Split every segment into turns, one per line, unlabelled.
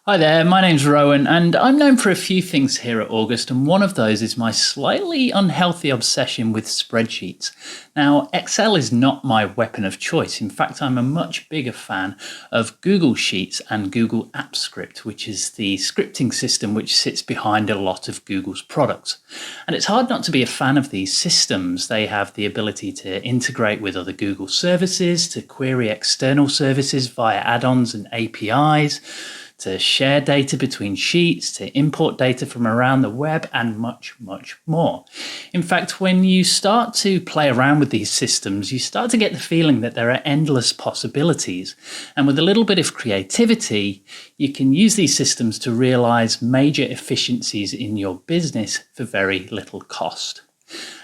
Hi there, my name's Rowan, and I'm known for a few things here at August, and one of those is my slightly unhealthy obsession with spreadsheets. Now, Excel is not my weapon of choice. In fact, I'm a much bigger fan of Google Sheets and Google Apps Script, which is the scripting system which sits behind a lot of Google's products. And it's hard not to be a fan of these systems. They have the ability to integrate with other Google services, to query external services via add-ons and APIs, to share data between sheets, to import data from around the web, and much, much more. In fact, when you start to play around with these systems, you start to get the feeling that there are endless possibilities. And with a little bit of creativity, you can use these systems to realize major efficiencies in your business for very little cost.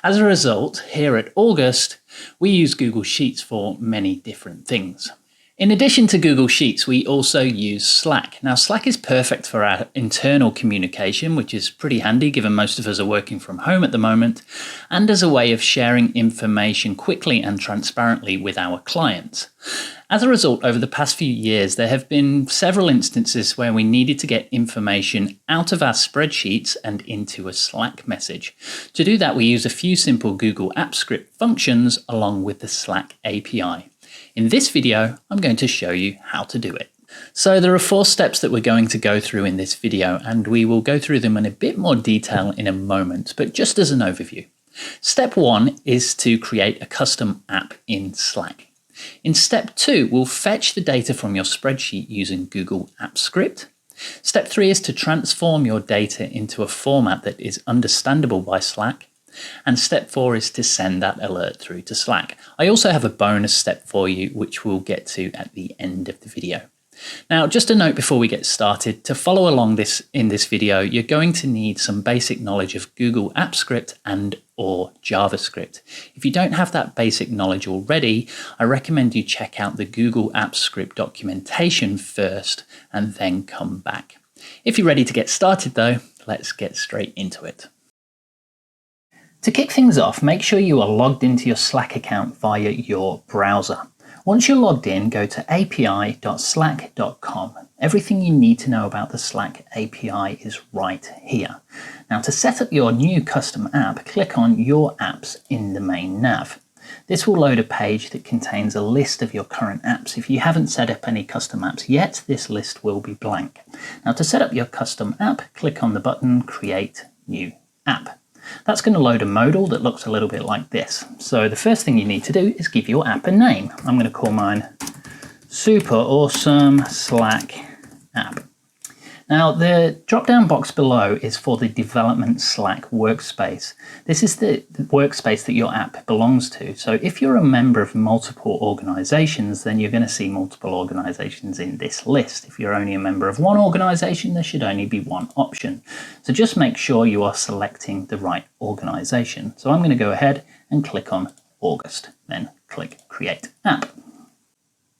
As a result, here at August, we use Google Sheets for many different things. In addition to Google Sheets, we also use Slack. Now, Slack is perfect for our internal communication, which is pretty handy given most of us are working from home at the moment, and as a way of sharing information quickly and transparently with our clients. As a result, over the past few years, there have been several instances where we needed to get information out of our spreadsheets and into a Slack message. To do that, we use a few simple Google Apps Script functions along with the Slack API. In this video, I'm going to show you how to do it. So there are 4 steps that we're going to go through in this video, and we will go through them in a bit more detail in a moment, but just as an overview. Step 1 is to create a custom app in Slack. In step 2, we'll fetch the data from your spreadsheet using Google Apps Script. Step 3 is to transform your data into a format that is understandable by Slack. And step 4 is to send that alert through to Slack. I also have a bonus step for you, which we'll get to at the end of the video. Now, just a note before we get started, to follow along in this video, you're going to need some basic knowledge of Google Apps Script and or JavaScript. If you don't have that basic knowledge already, I recommend you check out the Google Apps Script documentation first and then come back. If you're ready to get started though, let's get straight into it. To kick things off, make sure you are logged into your Slack account via your browser. Once you're logged in, go to api.slack.com. Everything you need to know about the Slack API is right here. Now, to set up your new custom app, click on Your Apps in the main nav. This will load a page that contains a list of your current apps. If you haven't set up any custom apps yet, this list will be blank. Now, to set up your custom app, click on the button Create New App. That's going to load a modal that looks a little bit like this. So the first thing you need to do is give your app a name. I'm going to call mine Super Awesome Slack App. Now, the drop-down box below is for the Development Slack workspace. This is the workspace that your app belongs to. So if you're a member of multiple organizations, then you're going to see multiple organizations in this list. If you're only a member of one organization, there should only be one option. So just make sure you are selecting the right organization. So I'm going to go ahead and click on August, then click Create App.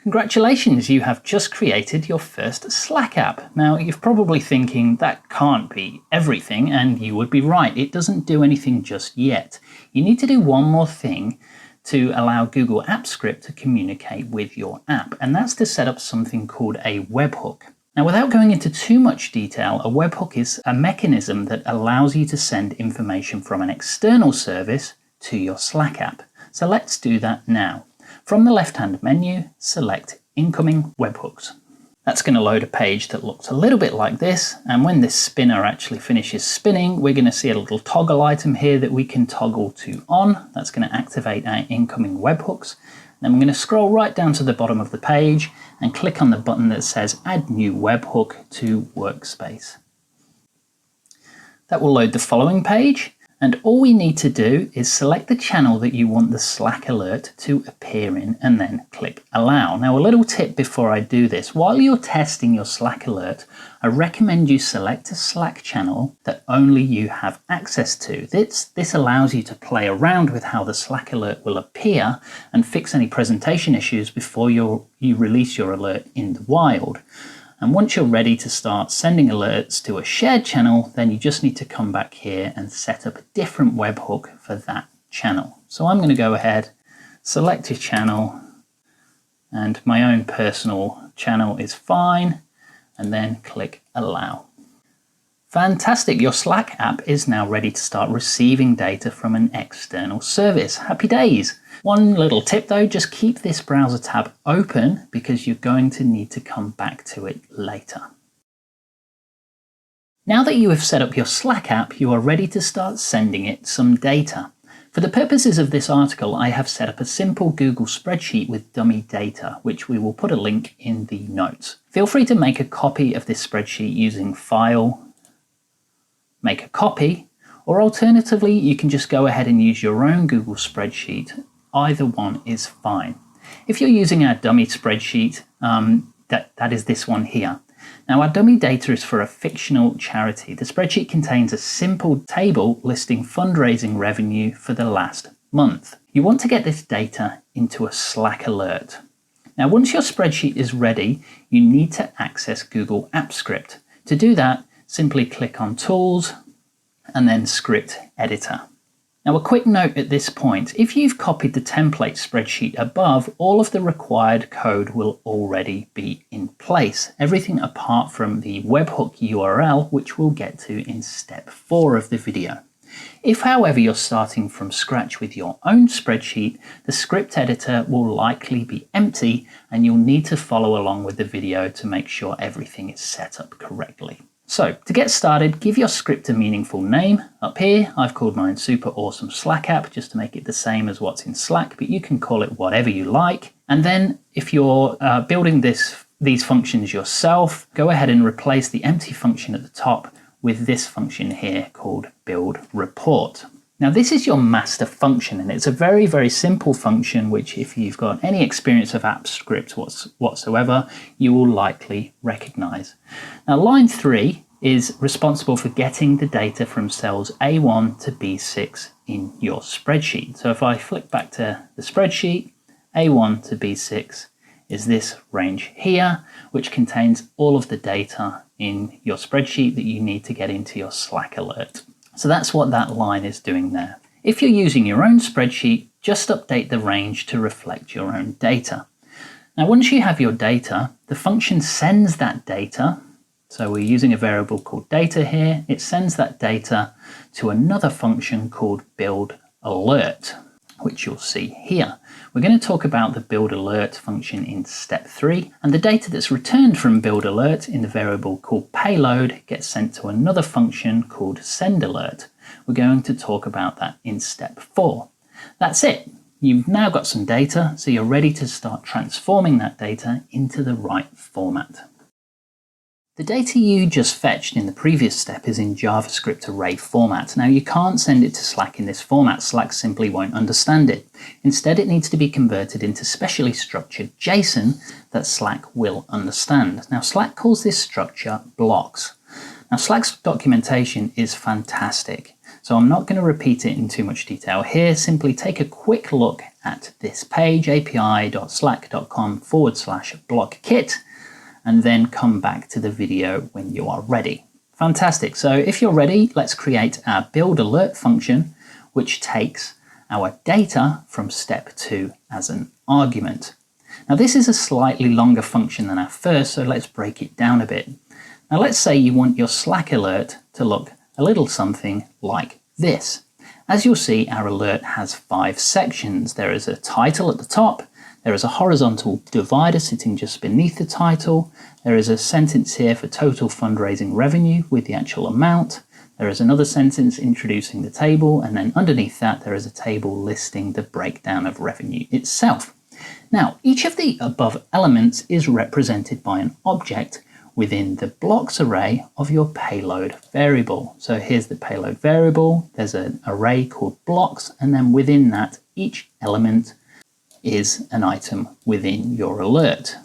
Congratulations, you have just created your first Slack app. Now, you're probably thinking that can't be everything, and you would be right. It doesn't do anything just yet. You need to do one more thing to allow Google Apps Script to communicate with your app, and that's to set up something called a webhook. Now, without going into too much detail, a webhook is a mechanism that allows you to send information from an external service to your Slack app. So let's do that now. From the left-hand menu, select Incoming Webhooks. That's going to load a page that looks a little bit like this, and when this spinner actually finishes spinning, we're going to see a little toggle item here that we can toggle to on. That's going to activate our incoming webhooks. Then we're going to scroll right down to the bottom of the page and click on the button that says Add New Webhook to Workspace. That will load the following page. And all we need to do is select the channel that you want the Slack alert to appear in and then click Allow. Now, a little tip before I do this, while you're testing your Slack alert, I recommend you select a Slack channel that only you have access to. This allows you to play around with how the Slack alert will appear and fix any presentation issues before you release your alert in the wild. And once you're ready to start sending alerts to a shared channel, then you just need to come back here and set up a different webhook for that channel. So I'm going to go ahead, select a channel, and my own personal channel is fine. and then click Allow. Fantastic, your Slack app is now ready to start receiving data from an external service. Happy days. One little tip though, just keep this browser tab open because you're going to need to come back to it later. Now that you have set up your Slack app, you are ready to start sending it some data. For the purposes of this article, I have set up a simple Google spreadsheet with dummy data, which we will put a link in the notes. Feel free to make a copy of this spreadsheet using File, Make a Copy, or alternatively, you can just go ahead and use your own Google spreadsheet. Either one is fine. If you're using our dummy spreadsheet, that is this one here. Now, our dummy data is for a fictional charity. The spreadsheet contains a simple table listing fundraising revenue for the last month. You want to get this data into a Slack alert. Now, once your spreadsheet is ready, you need to access Google Apps Script. To do that, simply click on Tools and then Script Editor. Now, a quick note at this point, if you've copied the template spreadsheet above, all of the required code will already be in place. Everything apart from the webhook URL, which we'll get to in step 4 of the video. If, however, you're starting from scratch with your own spreadsheet, the script editor will likely be empty and you'll need to follow along with the video to make sure everything is set up correctly. So, to get started, give your script a meaningful name. Up here, I've called mine Super Awesome Slack App, just to make it the same as what's in Slack, but you can call it whatever you like. And then, if you're building these functions yourself, go ahead and replace the empty function at the top with this function here called Build Report. Now, this is your master function, and it's a very, very simple function, which if you've got any experience of AppScript whatsoever, you will likely recognize. Now, line 3 is responsible for getting the data from cells A1 to B6 in your spreadsheet. So if I flick back to the spreadsheet, A1 to B6 is this range here, which contains all of the data in your spreadsheet that you need to get into your Slack alert. So that's what that line is doing there. If you're using your own spreadsheet, just update the range to reflect your own data. Now, once you have your data, the function sends that data. So we're using a variable called data here. It sends that data to another function called build alert, which you'll see here. We're going to talk about the build alert function in step 3, and the data that's returned from build alert in the variable called payload gets sent to another function called send alert. We're going to talk about that in step 4. That's it. You've now got some data, so you're ready to start transforming that data into the right format. The data you just fetched in the previous step is in JavaScript array format. Now, you can't send it to Slack in this format. Slack simply won't understand it. Instead, it needs to be converted into specially structured JSON that Slack will understand. Now, Slack calls this structure blocks. Now, Slack's documentation is fantastic, so I'm not going to repeat it in too much detail here. Simply take a quick look at this page, api.slack.com/blockkit, and then come back to the video when you are ready. Fantastic. So if you're ready, let's create our build alert function, which takes our data from step 2 as an argument. Now, this is a slightly longer function than our first, so let's break it down a bit. Now, let's say you want your Slack alert to look a little something like this. As you'll see, our alert has 5 sections. There is a title at the top. There is a horizontal divider sitting just beneath the title. There is a sentence here for total fundraising revenue with the actual amount. There is another sentence introducing the table, and then underneath that there is a table listing the breakdown of revenue itself. Now, each of the above elements is represented by an object within the blocks array of your payload variable. So here's the payload variable. There's an array called blocks, and then within that, each element is an item within your alert.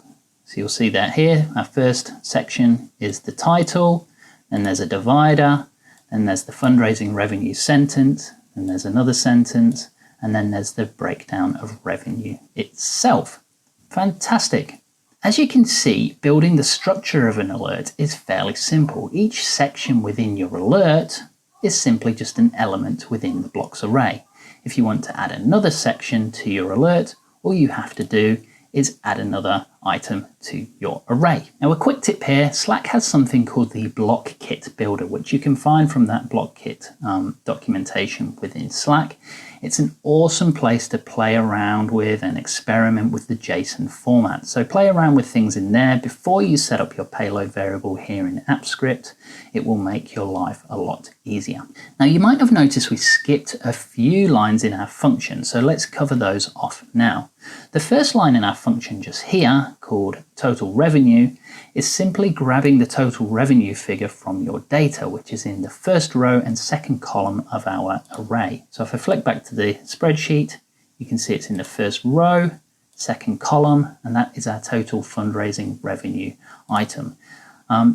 So you'll see that here, our first section is the title, then there's a divider, then there's the fundraising revenue sentence, and there's another sentence, and then there's the breakdown of revenue itself. Fantastic. As you can see, building the structure of an alert is fairly simple. Each section within your alert is simply just an element within the blocks array. If you want to add another section to your alert, all you have to do is add another item to your array. Now, a quick tip here, Slack has something called the BlockKit Builder, which you can find from that BlockKit documentation within Slack. It's an awesome place to play around with and experiment with the JSON format. So play around with things in there before you set up your payload variable here in AppScript. It will make your life a lot easier. Now, you might have noticed we skipped a few lines in our function, so let's cover those off now. The first line in our function just here, called total revenue, is simply grabbing the total revenue figure from your data, which is in the first row and second column of our array. So if I flick back to the spreadsheet, you can see it's in the first row, second column, and that is our total fundraising revenue item.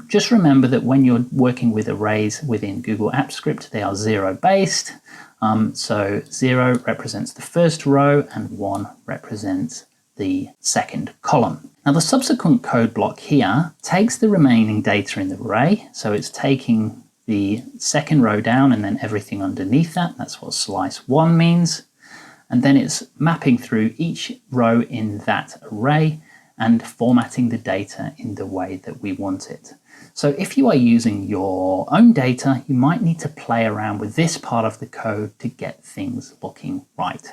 Just remember that when you're working with arrays within Google Apps Script, they are zero based. So 0 represents the first row and 1 represents the second column. Now, the subsequent code block here takes the remaining data in the array. So it's taking the second row down and then everything underneath that. That's what slice 1 means. And then it's mapping through each row in that array and formatting the data in the way that we want it. So if you are using your own data, you might need to play around with this part of the code to get things looking right.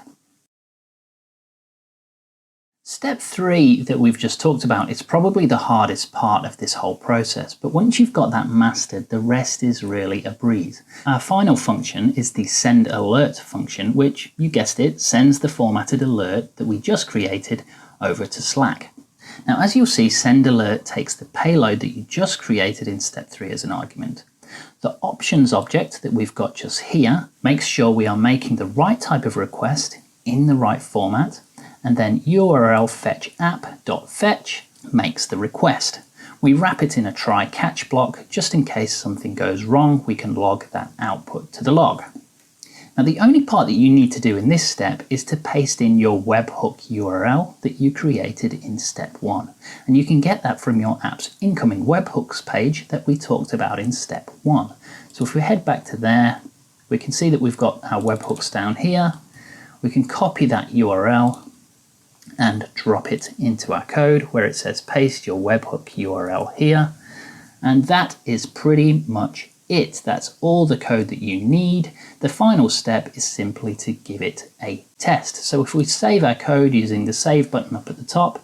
Step 3 that we've just talked about is probably the hardest part of this whole process, but once you've got that mastered, the rest is really a breeze. Our final function is the send alert function, which, you guessed it, sends the formatted alert that we just created over to Slack. Now, as you'll see, send alert takes the payload that you just created in step 3 as an argument. The options object that we've got just here makes sure we are making the right type of request in the right format, and then URL fetch app.fetch makes the request. We wrap it in a try catch block just in case something goes wrong. We can log that output to the log. Now, the only part that you need to do in this step is to paste in your webhook URL that you created in step 1. And you can get that from your app's incoming webhooks page that we talked about in step 1. So if we head back to there, we can see that we've got our webhooks down here. We can copy that URL and drop it into our code where it says paste your webhook URL here. And that is pretty much it. That's all the code that you need. The final step is simply to give it a test. So if we save our code using the save button up at the top,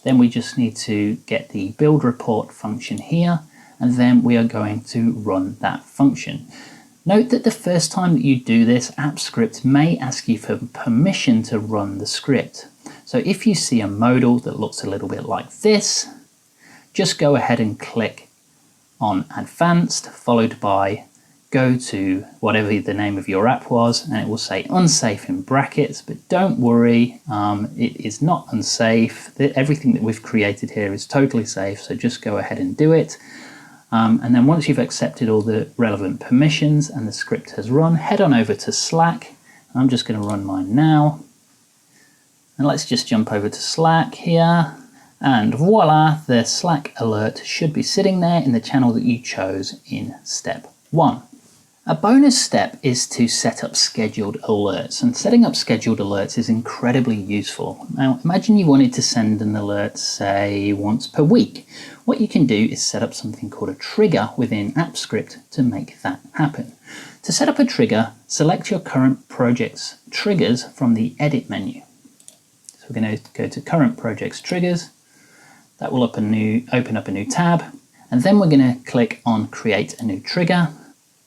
then we just need to get the build report function here, and then we are going to run that function. Note that the first time that you do this, AppScript may ask you for permission to run the script. So if you see a modal that looks a little bit like this, just go ahead and click on advanced, followed by go to whatever the name of your app was, and it will say unsafe in brackets, but don't worry, it is not unsafe. Everything that we've created here is totally safe, so just go ahead and do it. And then once you've accepted all the relevant permissions and the script has run, head on over to Slack. I'm just going to run mine now. And let's just jump over to Slack here. And voila, the Slack alert should be sitting there in the channel that you chose in step 1. A bonus step is to set up scheduled alerts, and setting up scheduled alerts is incredibly useful. Now, imagine you wanted to send an alert, say, once per week. What you can do is set up something called a trigger within AppScript to make that happen. To set up a trigger, select your current project's triggers from the Edit menu. So we're going to go to Current Projects Triggers. That will open up a new tab, and then we're going to click on Create a New Trigger.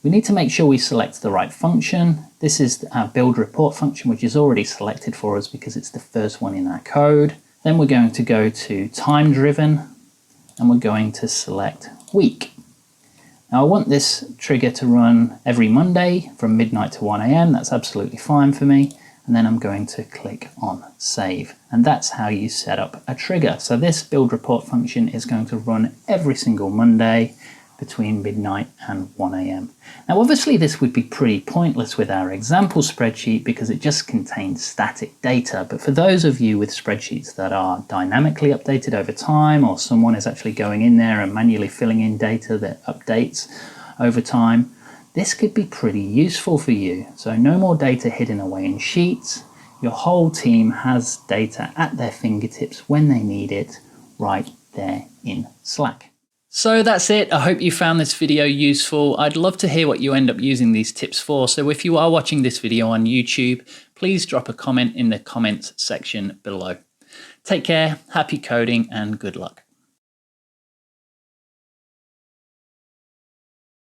We need to make sure we select the right function. This is our build report function, which is already selected for us because it's the first one in our code. Then we're going to go to time driven, and we're going to select week. Now I want this trigger to run every Monday from midnight to 1 AM. That's absolutely fine for me. And then I'm going to click on save. And that's how you set up a trigger. So this build report function is going to run every single Monday between midnight and 1 AM. Now obviously this would be pretty pointless with our example spreadsheet because it just contains static data, but for those of you with spreadsheets that are dynamically updated over time, or someone is actually going in there and manually filling in data that updates over time, this could be pretty useful for you. So no more data hidden away in sheets. your whole team has data at their fingertips when they need it, right there in Slack. So that's it. I hope you found this video useful. I'd love to hear what you end up using these tips for. So if you are watching this video on YouTube, please drop a comment in the comments section below. Take care, happy coding, and good luck.